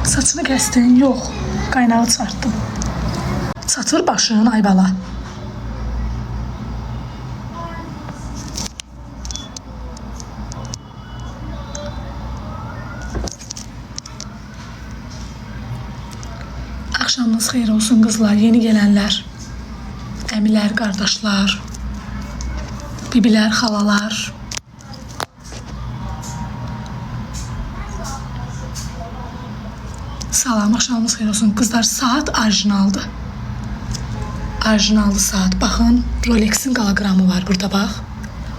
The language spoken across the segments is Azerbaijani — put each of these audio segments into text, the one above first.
Saçını kəsdin? Yox. Qaynağı çıxartdım. Çatır başın ay bala. Axşamınız xeyir olsun qızlar, yeni gələnlər, əmilər, qardaşlar, bibilər, xalalar. Salam, axşamınız xeyir olsun. Qızlar, saat orijinaldır. Orijinallı saat. Baxın, Rolex'in qologramı var burada, bax.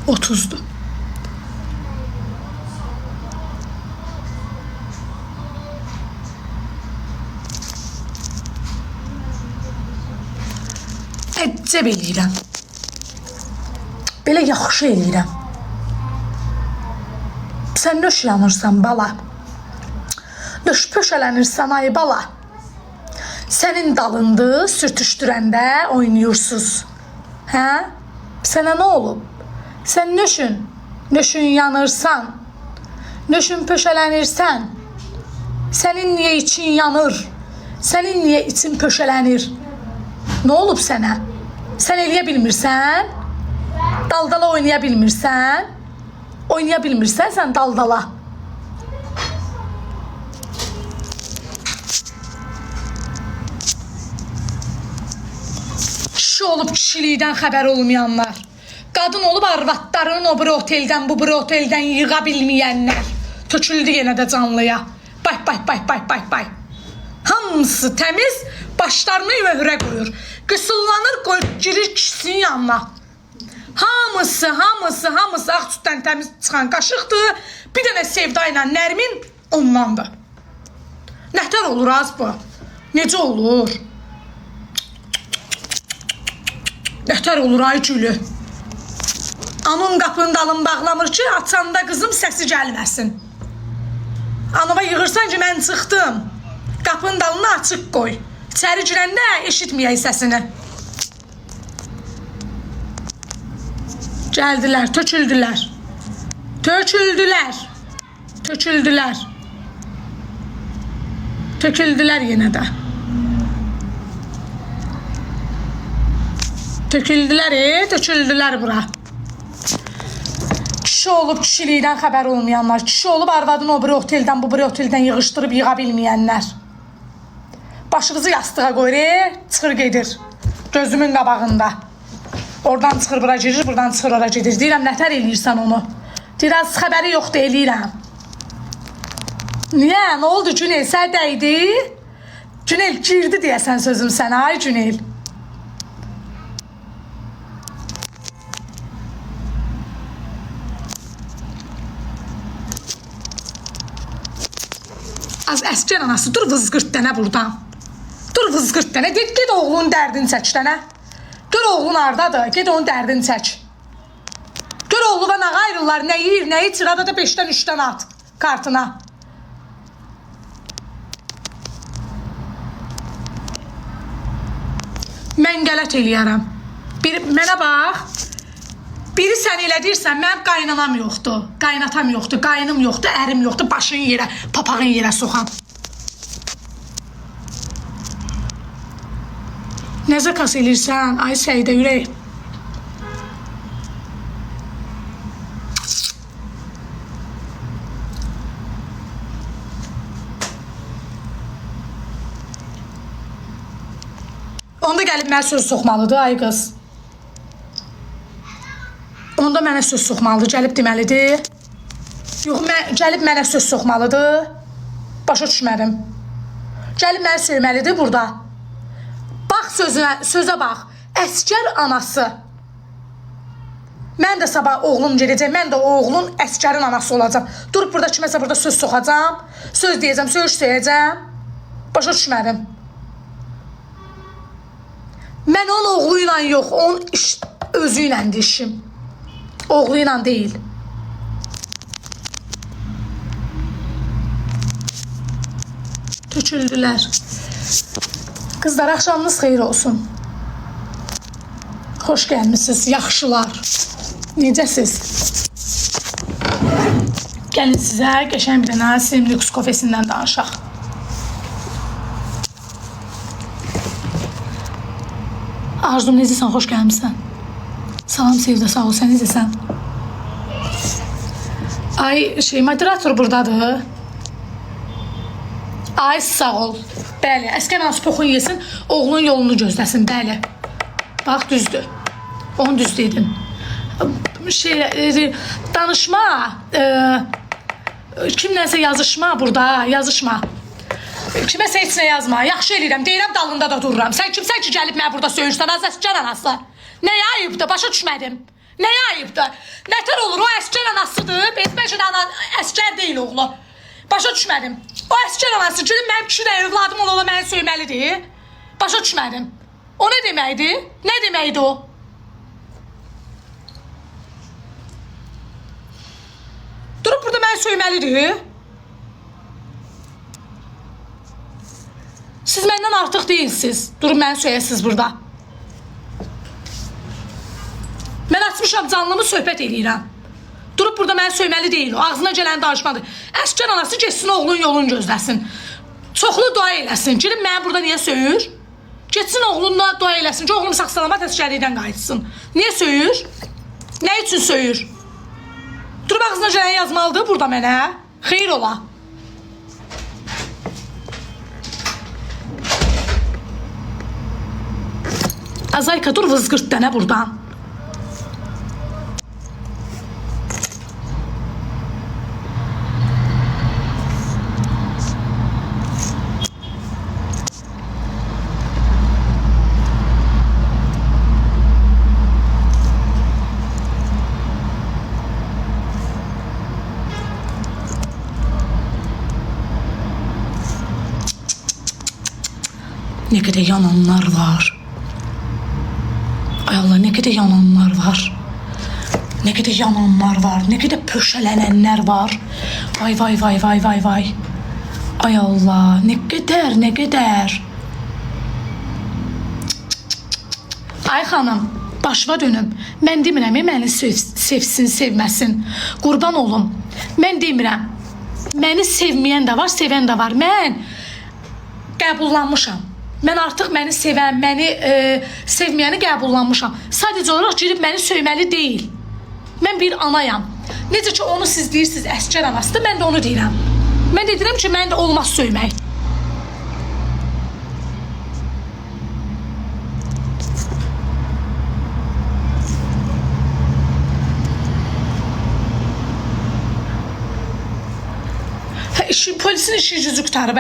30'dur. Əcəb eləyirəm. Belə yaxşı eləyirəm. Sən nöş yanırsan bala. Nöş pöşələnirsən ay bala. Sənin dalındı, sürtüşdürəndə oynayırsınız. Hə? Sənə nə olub? Sən nöşün? Nöşün yanırsan. Nöşün pöşələnirsən. Sənin niyə için yanır? Sənin niyə için pöşələnir? Nə olub sənə? Sən eləyə bilmirsən? Daldala oynaya bilmirsən? Oynaya bilmirsən sən daldala. Kişi olub kişilikdən xəbər olmayanlar. Qadın olub arvadlarının o bir oteldən, bu bir oteldən yığa bilməyənlər. Töküldü yenə də canlıya. Bay. Hamısı təmiz, başlarını möhrə qoyur. Qısıllanır, qoyur, girir kişisinin yanına. Hamısı ağ süddən təmiz çıxan qaşıqdır. Bir dənə Sevda ilə Nərmin ondandır. Nətər olur az bu? Necə olur? Nətər olur ay gülü? Anın qapının dalını bağlamır ki, açanda qızım səsi gəlməsin. Anama yığırsan ki, mən çıxdım. Qapının dalını açıq qoy. İçəri girəndə eşitməyək səsini. Gəldilər, töküldülər. Töküldülər yenə də. Töküldülər bura. Kişi olub kişilikdən xəbər olmayanlar, kişi olub arvadını o bir oteldən, bu bir oteldən yığışdırıb yığa bilməyənlər. Başınızı yastığa qoyur, çıxır gedir. Gözümün qabağında. Oradan çıxır bura girir, buradan çıxır ora gedir. Deyirəm, nətər eləyirsən onu? Deyirəm, xəbəri yoxdur, eləyirəm. Niyə? Nə oldu Günel? Sən dəydi? Günel girdi deyəsən sözüm sənə, ay Günel. Az əskər anası, dur vızqırt dənə buradan. Dur vızqırt dənə, get oğlunun dərdini çək dənə. Gör oğlun hardadır, get onun dərdini çək. Gör oğluna nə ayrırlar, nə yiyir, nə içir, da 5-dən 3-dən at kartına. Mən qələt eləyərəm. Mənə bax, biri sən elə deyirsən, mənim qaynanam yoxdur, qaynatam yoxdur, qaynım yoxdur, ərim yoxdur, başın yerə, papağın yerə soxam. Nəzə kas elirsən, ay Səidə ürək. Onda gəlib mənə söz soxmalıdır, ay qız. Onda mənə söz soxmalıdır, gəlib deməlidir. Yox, gəlib mənə söz soxmalıdır. Başa düşmədim. Gəlib mənə söyləməlidir burada. Bax sözə bax. Əskər anası. Mən də sabah oğlum gedəcək. Mən də oğlun əskərin anası olacam. Durup burada kiməsə burada söz soxacam. Söz deyəcəm, söz söyləyəcəm. Başa düşmədim. Mən onun oğlu ilə yox, onun özü ilə işim. Oğlu ilə deyil. Töküldülər. Qızlar, axşamınız xeyir olsun. Xoş gəlmişsiniz, yaxşılar. Necəsiz? Gəlin sizə qəşəng bir dənə Simlux kofesindən danışaq. Arzum, necəsən? Xoş gəlmişsən. Salam Sevdə, sağ ol. Sən necəsən? Ay, moderator buradadır. Ay, sağ ol. Bəli, əskər anası poxun yesin, oğlun yolunu gözləsin. Bəli. Bax, düzdür. Onu düz dedin. Danışma, kimlənsə yazışma burada, yazışma. Kiməsə heç nə yazma. Yaxşı eləyirəm, deyirəm, dalında da dururam. Sən kimsən ki, gəlib mənə burada söyürsən, az əskər anası? Nəyə ayıbdır, başa düşmədim. Nəyə ayıbdır? Nətər olur, o əskər anasıdır, bezməcin əskər deyil oğlu. Başa düşmədim. O əskər anası ki, mənim kişi də evladım ola məni söyməlidir. Başa düşmədim. O nə deməkdir? Nə deməkdir o? Durub burada məni söyməlidir. Siz məndən artıq deyilsiniz. Durub məni söyəsiniz burada. Mən açmışam canlımı, söhbət eləyirəm. Durub burada məni söyməli deyil o. Ağzına gələni danışmadır. Əskər anası geçsin, oğlun yolunu gözləsin. Çoxlu dua eləsin. Girib məni burada niyə söyür? Geçsin oğlunla dua eləsin ki, oğlum sağ-salamat əskərlikdən qayıtsın. Niyə söyür? Nə üçün söyür? Durub ağzına gələni yazmalıdır burada mənə. Xeyr ola. Azayka, dur vızqırt dənə buradan. Ne kadar yananlar var. Ay Allah, ne kadar yananlar var. Ne kadar yananlar var. Ne kadar pöşələnənlər var. Vay vay vay vay vay vay. Ay Allah, ne kadar ne kadar. Ay xanım, başıma dönüm. Mən demirəm, məni sevsin, sevməsin. Qurban olum. Mən demirəm. Məni sevməyən də var, sevən də var. Mən qəbullanmışam. Mən artıq məni sevən, məni sevməyəni qəbullanmışam. Sadəcə olaraq girib məni söyməli deyil. Mən bir anayam. Necə ki onu siz deyirsiniz əskər anasıdır, mən də onu deyirəm. Mən də deyirəm ki, mən də olmaz söymək. Polisin işi gücü qutarıb,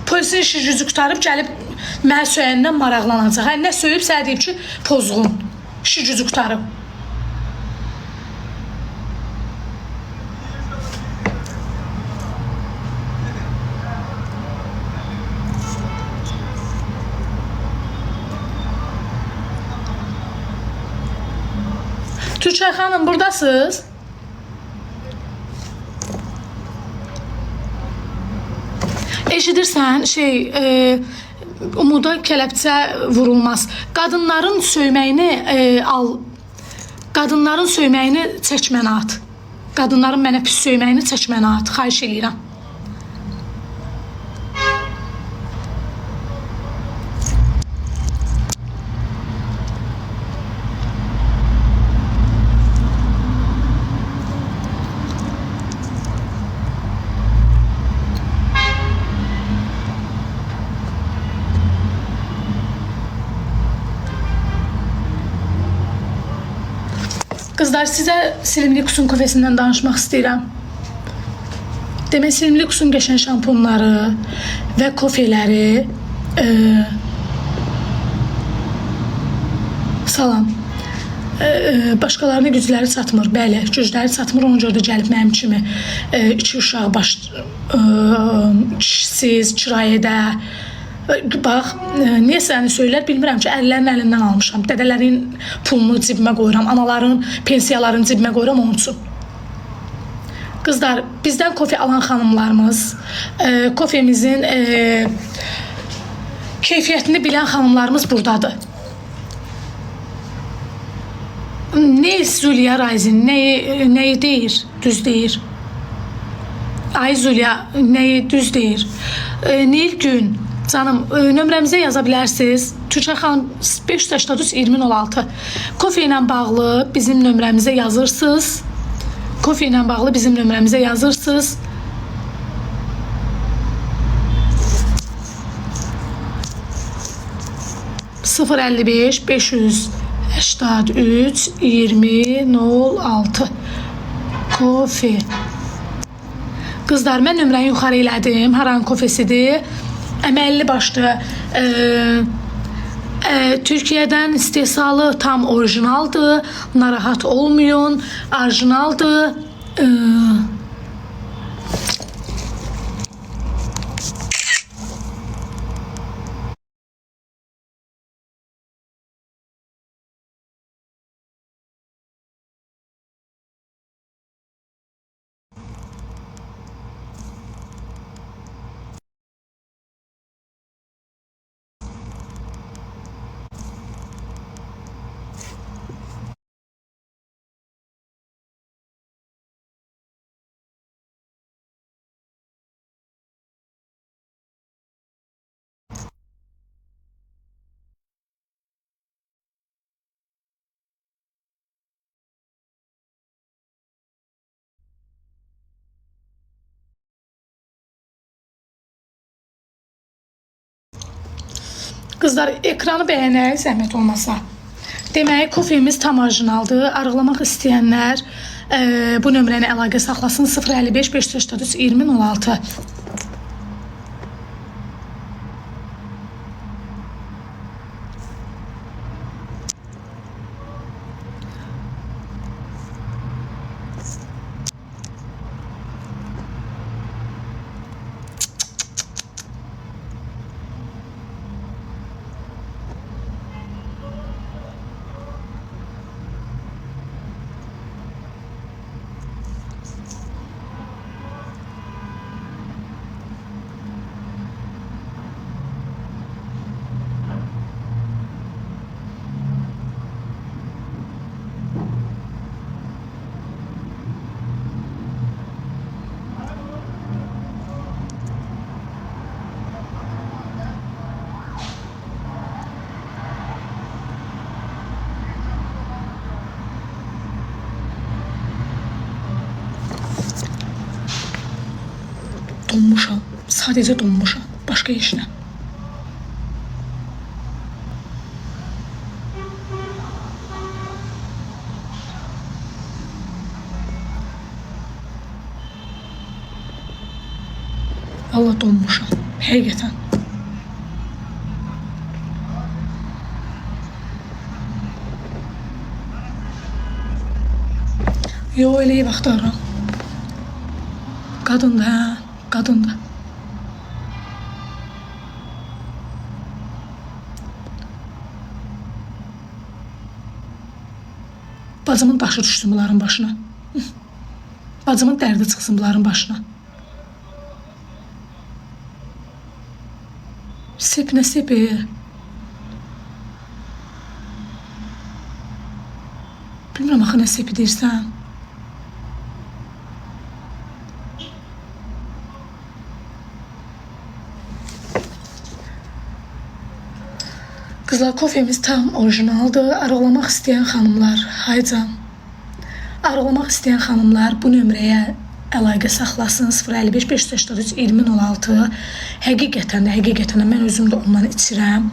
Polisin işi gücü qutarıb, gəlib mənə söyəndən maraqlanacaq. Nə söyüb, sənə deyib ki, pozğun. İşi gücü qutarıb. Türkçə xanım, buradasınız? Eşidirsən, umuda kələpçə vurulmaz. Qadınların söyməyini qadınların söyməyini çək mənə at. Qadınların mənə pis söyməyini çək mənə at. Xahiş eləyirəm. Qızlar, sizə Slimlikusun kofesindən danışmaq istəyirəm. Demək, Slimlikusun qəşəng şamponları və kofeləri salam. Başqalarına gücləri çatmır. Bəli, gücləri çatmır. Ona görə də gəlib mənim kimi iki uşaq kişisiz, kirayədə. Bax, niyə səni söylər bilmirəm ki, əllərin əlindən almışam. Dədələrin pulunu cibimə qoyuram, anaların pensiyalarını cibimə qoyuram onun üçün. Qızlar, bizdən kofe alan xanımlarımız, kofemizin keyfiyyətini bilən xanımlarımız buradadır. Nə Zulya Rayzin, nəyi deyir, düz deyir. Ay Zulya, nəyi düz deyir. Nilgün, Canım, nömrəmizə yaza bilərsiniz. Türkçə xanım 583-2006. Kofe ilə bağlı bizim nömrəmizə yazırsınız. Kofe ilə bağlı bizim nömrəmizə yazırsınız. (055-583-2006) Kofe. Qızlar, mən nömrəni yuxarı elədim. Haran kofesidir? Əməlli başlı Türkiyədən istehsalı, tam orijinaldır. Narahat olmayın. Orijinaldır. Qızlar, ekranı bəyənək, zəhmət olmasa. Demək, kofemiz tam orijinaldır. Arıqlamaq istəyənlər bu nömrəni əlaqə saxlasın. 055-583-2006. Donmuşam. Sadəcə donmuşam. Başqa işlə. Allah, donmuşam. Həqiqətən. Yo, elə ev axtarıram. Qadındır, hə? Qadındır. Bacımın başı düşsün bunların başına. Bacımın dərdi çıxsın bunların başına. Sep nə sepi? Bilmirəm axı nə sepi deyirsən. Qızlar, kofemiz tam orijinaldır. Arıqlamaq istəyən xanımlar, haycan. Arıqlamaq istəyən xanımlar bu nömrəyə əlaqə saxlasın. 055-583-2006. Həqiqətən də mən özüm də ondan içirəm.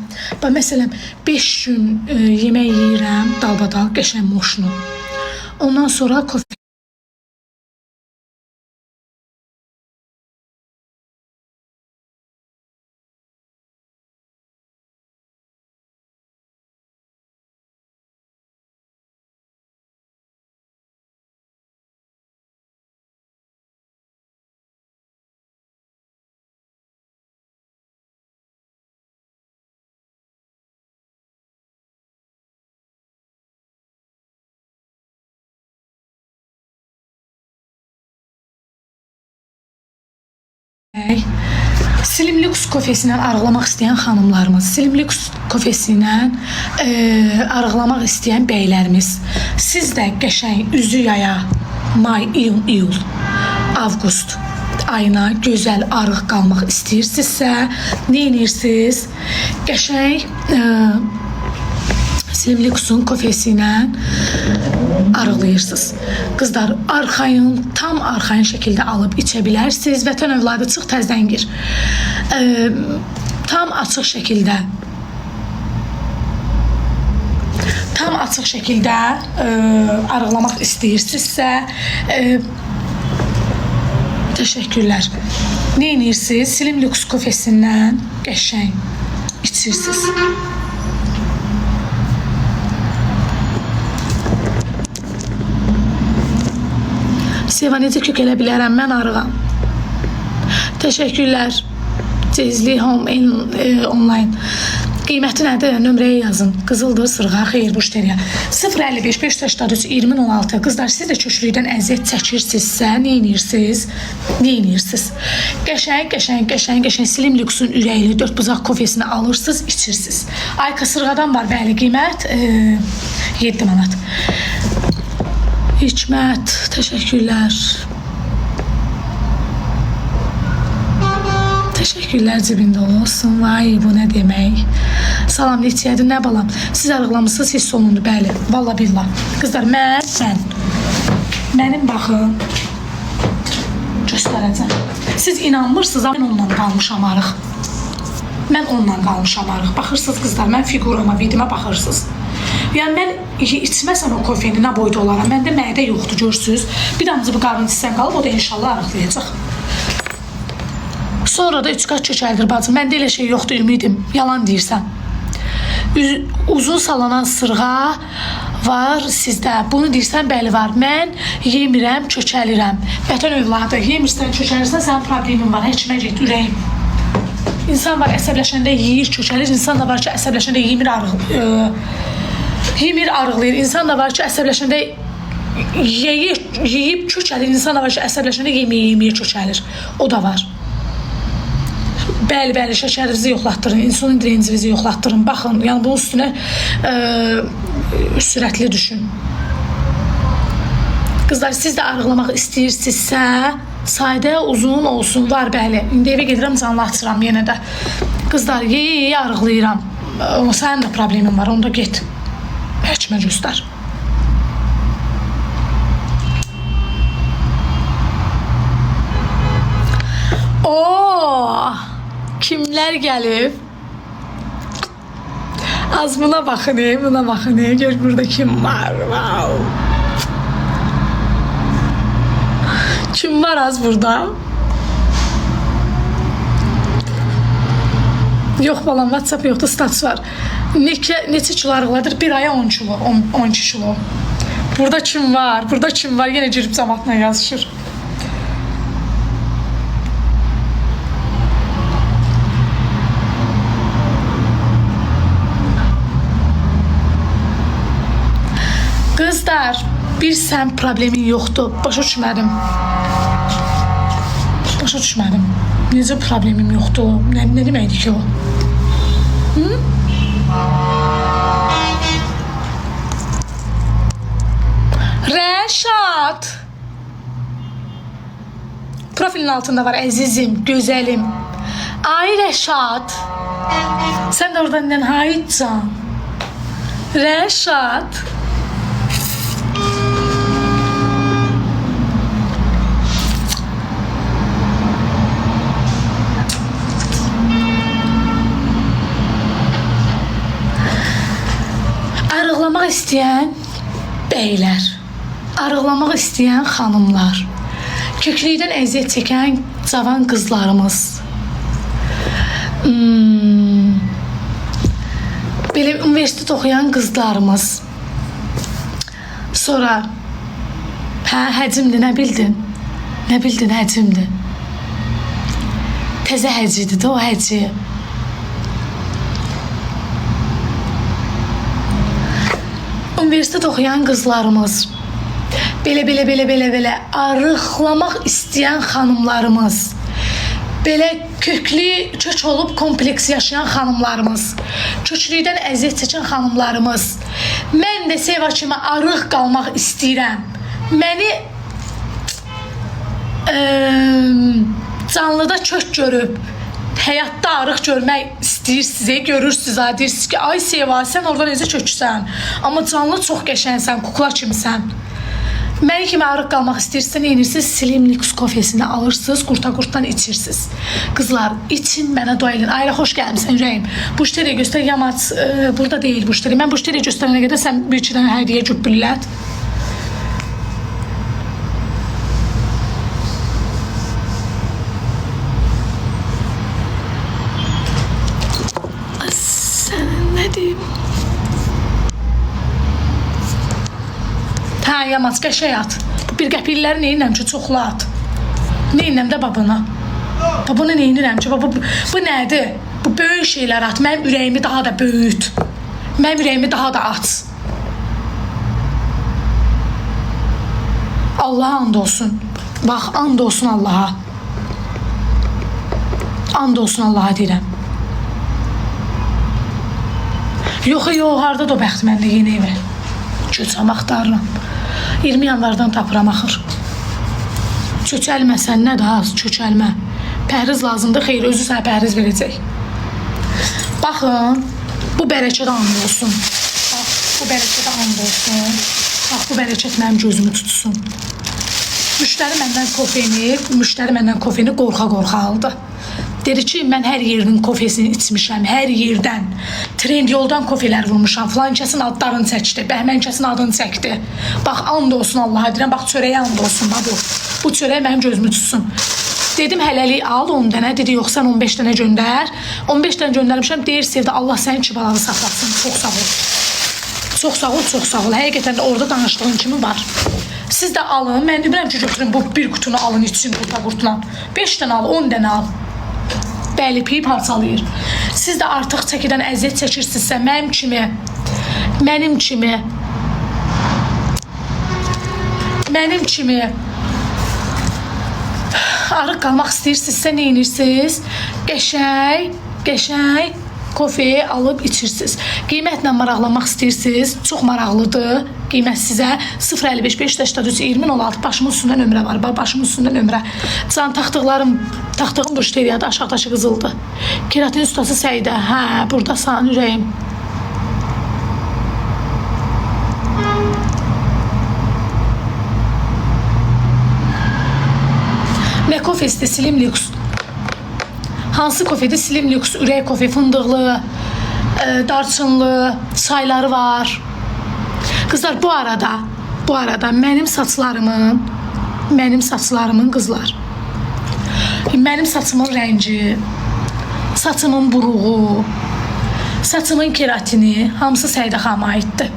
Və məsələn 5 gün yemək yeyirəm, dalbadal, qəşəng moşnu. Ondan sonra kofe Slimlux kofesindən arıqlamaq istəyən xanımlarımız, Slimlux kofesindən arıqlamaq istəyən bəylərimiz, siz də qəşəng üzü yaya may, iyun, iyul, avqust ayına gözəl arıq qalmaq istəyirsinizsə, nə edirsiniz? Qəşəng Slim Lux'un kofesi ilə arıqlayırsınız. Qızlar, tam arxayın şəkildə alıb içə bilərsiniz. Vətən övladı çıx təzdən gir. Tam açıq şəkildə arıqlamaq istəyirsinizsə, təşəkkürlər. Nə edirsiniz? Slim Lux kofesindən qəşəng içirsiniz. Seva, necə kök elə bilərəm, mən arığam. Təşəkkürlər. Cezli Home Online. Qiyməti nədir? Nömrəyə yazın. Qızıldır, sırğa, xeyir, müştəriyə. 055 583 2016. Qızlar, siz də köçlükdən əziyyət çəkirsinizsə, nə edirsiniz? Qəşəng Slim Lux'un ürəkli 4 buzaq kofesini alırsınız, içirsiniz. Ayka sırğadan var, bəli, qiymət 7 manat. Hikmət, təşəkkürlər. Təşəkkürlər cibində olsun. Vay, bu nə demək? Salam, neçəyədir, nə balam? Siz arıqlamışsınız, hiss olundu, bəli. Valla billah. Qızlar, mənim baxın, göstərəcəm. Siz inanmırsınız, mən ondan qalmışam arıq. Baxırsınız qızlar, mən figurama, videoma baxırsınız. Yəni, mən içməsəm o kofeni nə boyda olaram, məndə mədə yoxdur, görürsünüz. Bir damcı bu qarın hissən qalıb, o da inşallah arıqlayacaq. Sonra da 3 qat köçəldir bacım. Məndə elə şey yoxdur, ümidim. Yalan deyirsən. Uzun salanan sırğa var sizdə. Bunu deyirsən, bəli var. Mən yemirəm, köçəlirəm. Vətən övladı, yemirsən, köçəlirsən, sənin problemin var. Həkimə get, ürəyim. İnsan var, əsəbləşəndə yeyir, köçəlir. İnsan da var ki, əsəbləşəndə yemir, arıqlayır. İnsan da var ki, əsəbləşəndə yeyib, köçəlir. İnsan da var ki, əsəbləşəndə yeməyə köçəlir. O da var. Bəli, şəkərinizi yoxlatdırın, insulin direncinizi yoxlatdırın. Baxın, yəni bunun üstünə sürətli düşün. Qızlar, siz də arıqlamaq istəyirsinizsə, sadə, uzun olsun, var, bəli. İndi evə gedirəm, canlı açıram yenə də. Qızlar, yeyə arıqlayıram. Sənin də problemin var, onda get. Həkimə göstər. Kimlər gəlib? Az buna baxın, Gör burada kim var? Wow. Kim var az burada? Yox balam, WhatsApp yoxdur, status var. Neçə kilo arıqladır? Bir aya 10 kilo, 12 kilo. Burada kim var? Yenə girib cəmatla yazışır. Qızlar, bir sən problemin yoxdur. Başa düşmədim. Necə problemim yoxdur? Nə deməkdir ki o? Rəşad. Profilin altında var, əzizim, gözəlim. Ay Rəşad. Sən də oradan dən hayıtcan. Rəşad. Arıqlamaq istəyən bəylər, arıqlamaq istəyən xanımlar, köklükdən əziyyət çəkən cavan qızlarımız, belə universitet oxuyan qızlarımız, sonra həcimdir, nə bildin? Həcimdir. Təzə həcidir də o həci. Universitet oxuyan qızlarımız, belə arıqlamaq istəyən xanımlarımız, belə kök olub kompleks yaşayan xanımlarımız, köklükdən əziyyət çəkən xanımlarımız, mən də Seva kimi arıq qalmaq istəyirəm. Məni Canlıda kök görüb həyatda arıq görmək istəyirsiniz, görürsünüz, deyirsiniz ki, ay Seva, sən orada necə köksən, amma canlı çox qəşəngsən, kukla kimisən. Məni kimi arıq qalmaq istəyirsiniz, neyinirsiniz? Slim Lux kofesini alırsınız, qurta-qurtdan içirsiniz. Qızlar, için, mənə dua edin. Ayla, xoş gəlmişsən, ürəyim. Bu işləri göstər, yamaç, burada deyil bu işləri. Mən bu işləri göstərənə qədər sən bir iki dənə hədiyyə gübbüllət. Hə, yamaç, qəşəy at. Bu bir qəpikləri neyinəm ki, çoxlu at. Neyinəm də babana. Babana neyinirəm ki, baba, bu nədir? Bu böyük şeylər at. Mənim ürəyimi daha da böyüt. Mənim ürəyimi daha da at. Allaha and olsun. Bax, and olsun Allaha. And olsun Allaha deyirəm. Yox, harada da o bəxt məndə yeni evi. Köçəm axtarıram. 20 yanvardan tapıram axır. Köçəlməsən nə də az, köçəlmə. Pəhriz lazımdır, xeyr, özü sənə pəhriz verəcək. Baxın, bu bərəkət and olsun. Bax, bu bərəkət and olsun. Bax, bu bərəkət mənim gözümü tutsun. Müştəri məndən kofeni qorxa-qorxa aldı. Dedi ki, mən hər yerinin kofesini içmişəm, hər yerdən. Trend yoldan kofelər vurmuşam, filan kəsin adlarını çəkdi, bəhmən kəsin adını çəkdi. Bax, and olsun Allaha deyirəm, bax, çörəyə and olsun, bu. Bu çörək mənim gözümü tutsun. Dedim, hələlik al 10 dənə, dedi, yox, sən 15 dənə göndər. 15 dənə göndərmişəm, deyir, sevdə, Allah sənin ki, balağı saxlasın, çox sağ ol. Çox sağ ol, çox sağ ol. Həqiqətən də orada danışdığın kimi var. Siz də alın, mən demirəm ki, götürün, bu bir qutunu alın, için qurta-qurtuna. 5 dənə al, 10 dənə al. Bəli, piyi parçalayır. Siz də artıq çəkidən əziyyət çəkirsinizsə, mənim kimi arıq qalmaq istəyirsinizsə, neyinirsiniz? Qəşəng kofeyi alıb içirsiniz. Qiymətlə maraqlanmaq istəyirsiniz, çox maraqlıdır. Qiymət sizə 055 583 2006 başımın üstündə nömrə var. Başımın üstündə nömrə. Can taxtığım buşteriyadı, aşağıdakı qızıldı. Keratin ustası Səidə. Hə, buradasan ürəyim. Nə kofesidir? Slim Lux. Hansı kofedir? Slim Lux, ürək kofe, fındıqlı, darçınlı, çayları var. Qızlar, bu arada mənim saçlarımın qızlar, mənim saçımın rəngi, saçımın buruğu, saçımın keratini hamısı Səidə xanıma aiddir.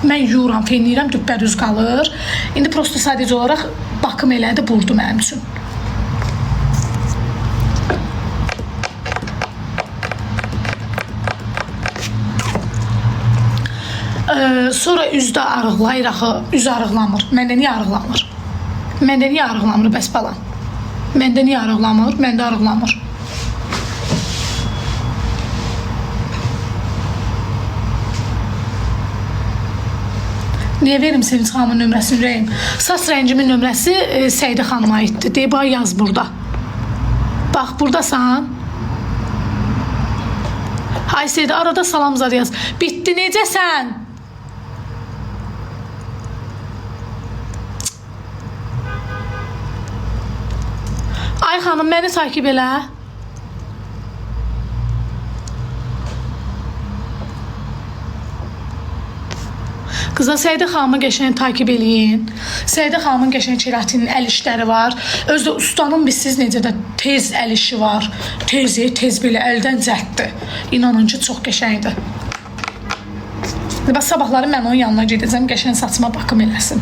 Mən yuyuram, fenləyirəm, düppədüz qalır. İndi prosto sadəcə olaraq bakım elədi, burdu mənim üçün. Sonra üzdə arıqlayır, axı, üz arıqlamır. Məndə niyə arıqlamır? Bəs balam? Məndə niyə arıqlamır? Məndə arıqlamır. Niyə verim Sevinç xanımın nömrəsini ürəyim? Saç rəngimin nömrəsi Səidə xanıma aiddir. Deyib, yaz burada. Bax, buradasan. Hay Səidə, arada salam zad yaz. Bitdi, necəsən? Ay xanım, məni takib elə. Qızlar, Səidə xanımı qəşəng takib eləyin. Səidə xanımın qəşəng keratinin əl işləri var. Özdə ustanın siz necə də tez əl işi var. Tez belə əldən cəhddir. İnanın ki, çox qəşəngdir. Bax, sabahları mən onun yanına gedəcəm, qəşəng saçıma bakım eləsin.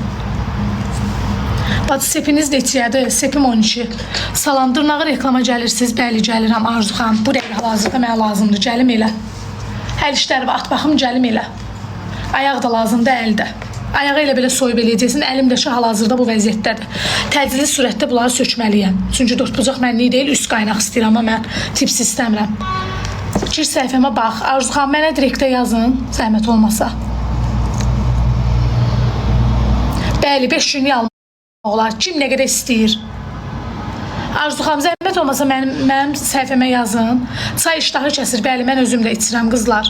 Bacı, sepiniz neçəyədir? Sepim 12. Salam, dırnağı reklama gəlirsiniz. Bəli, gəlirəm Arzu xanım. Bu dəqiqə hal-hazırda mənə lazımdır. Gəlim elə. Əl işləri var, at baxım, gəlim elə. Ayaq da lazımdır, əldə. Ayağı elə belə soyub eləyəcəksin. Əlim də hal-hazırda bu vəziyyətdədir. Təcili sürətdə bunları sökməliyəm. Çünki 4 bucaq mənlik deyil, üst qaynaq istəyirəm, amma mən tipsiz istəmirəm. Gir səhifəmə bax. Arzu xanım, mənə direktə yazın, zəhmət olmasa. Bəli, 5 günlük almaq olar. Kim nə qədər istəyir? Arzu xanım, zəhmət olmasa mənim səhifəmə yazın. Çay iştahı kəsir, bəli, mən özüm də içirəm qızlar.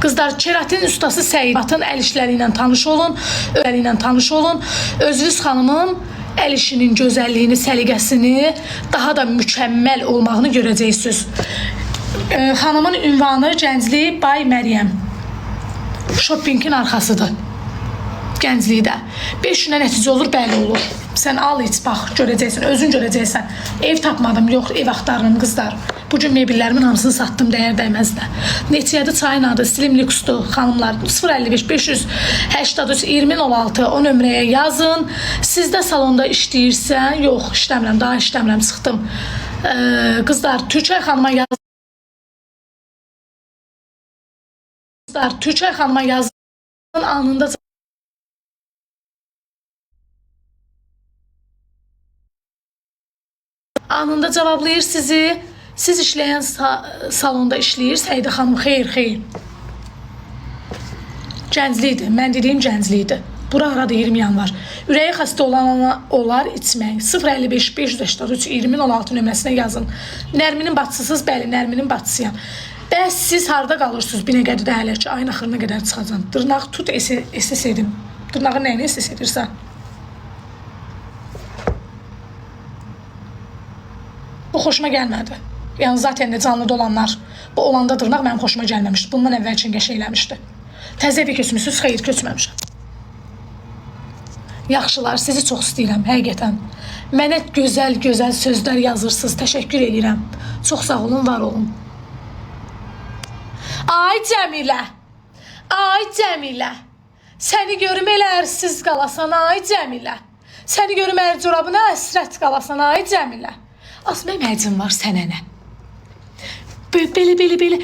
Qızlar, keratin ustası Səyid Batın əl işləri ilə tanış olun. Özünüz xanımın əl işinin gözəlliyini, səliqəsini, daha da mükəmməl olmağını görəcəksiniz. Xanımın ünvanı Gənclik Bay Məryəm. Shoppingin arxasıdır. Gənclikdə. 5 günə nəticə olur, bəli olur. Sən al iç, bax, görəcəksən, özün görəcəksən. Ev tapmadım, yox, ev axtarırım qızlar. Bugün mebellərimin hamısını satdım, dəyər dəyməzdə. Neçəyədir çayın adı, Slim Lux'dur, xanımlar. 055 583 2006 o nömrəyə yazın. Sizdə salonda işləyirsən, yox, işləmirəm, daha işləmirəm, çıxdım. Qızlar, Türkay xanıma yazın. Qızlar, Türkay xanıma yazın, anında cavablayır sizi. Siz işləyən salonda işləyir Səidə xanım, xeyr. Gənclikdir, mən dediyim Gənclikdir. Bura arada 20 yanvar. Ürəyi xəstə olar içmək. 055 583 2006 nömrəsinə yazın. Nərminin bacısısınız, bəli, Nərminin bacısıyam. Bəs siz harda qalırsınız Binəqədidə hələ ki, ayın axırına qədər çıxacam. Dırnaq tut, SS edim. Dırnağın nəyini SS edirsən? Bu xoşuma gəlmədi. Yəni, zaten də canlıda olanlar, bu olanda dırnaq mənim xoşuma gəlməmişdi. Bundan əvvəl üçün qəşəng eləmişdi. Təzə evi köçmüsünüz, xeyr, köçməmişəm. Yaxşılar, sizi çox istəyirəm, həqiqətən. Mənə gözəl sözlər yazırsınız, təşəkkür edirəm. Çox sağ olun, var olun. Ay Cəmilə, səni görüm elə ərsiz qalasan, ay Cəmilə. Səni görüm əl corabına əsrət qalasan, ay Cəmilə. Az məməcim var sənə nə? Belə,